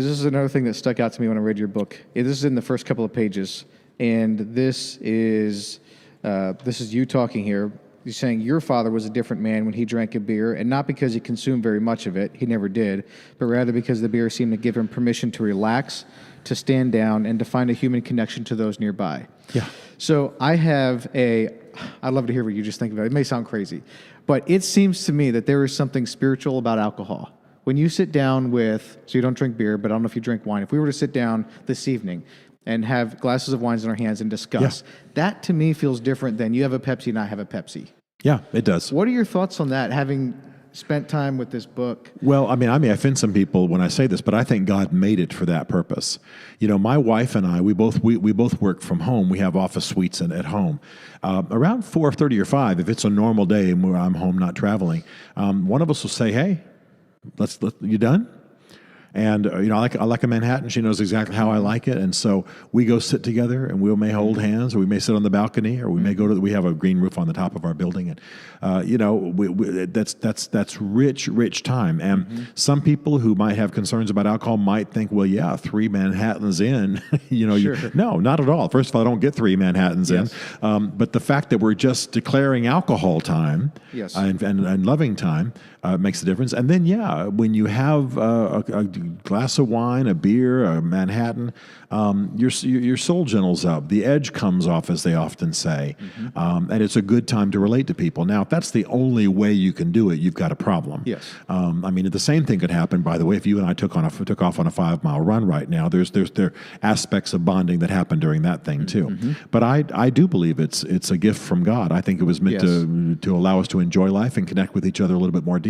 This is another thing that stuck out to me when I read your book. This is in the first couple of pages, and this is you talking here. You're saying your father was a different man when he drank a beer, and not because he consumed very much of it, he never did, but rather because the beer seemed to give him permission to relax, to stand down, and to find a human connection to those nearby. Yeah. So I'd love to hear what you just think about it. It may sound crazy, but it seems to me that there is something spiritual about alcohol. When you sit down so you don't drink beer, but I don't know if you drink wine. If we were to sit down this evening and have glasses of wines in our hands and discuss, that to me feels different than you have a Pepsi and I have a Pepsi. Yeah, it does. What are your thoughts on that, having spent time with this book? Well, I may offend some people when I say this, but I think God made it for that purpose. You know, my wife and I, we both work from home. We have office suites at home. Around 4:30 or 5, if it's a normal day and I'm home not traveling, one of us will say, "Hey, you done?" And I like a Manhattan. She knows exactly how I like it, and so we go sit together, and we may hold hands, or we may sit on the balcony, or we may we have a green roof on the top of our building, and that's rich time. And some people who might have concerns about alcohol might think, well, yeah, 3 Manhattans in, Sure. no, not at all. First of all, I don't get 3 Manhattans in, but the fact that we're just declaring alcohol time, and loving time makes a difference. And then, when you have a glass of wine, a beer, a Manhattan, your soul gentles up. The edge comes off, as they often say. And it's a good time to relate to people. Now, if that's the only way you can do it, you've got a problem. Yes. The same thing could happen, by the way, if you and I took off on a 5-mile run right now. There are aspects of bonding that happen during that thing too. But I do believe it's a gift from God. I think it was meant to allow us to enjoy life and connect with each other a little bit more deeply.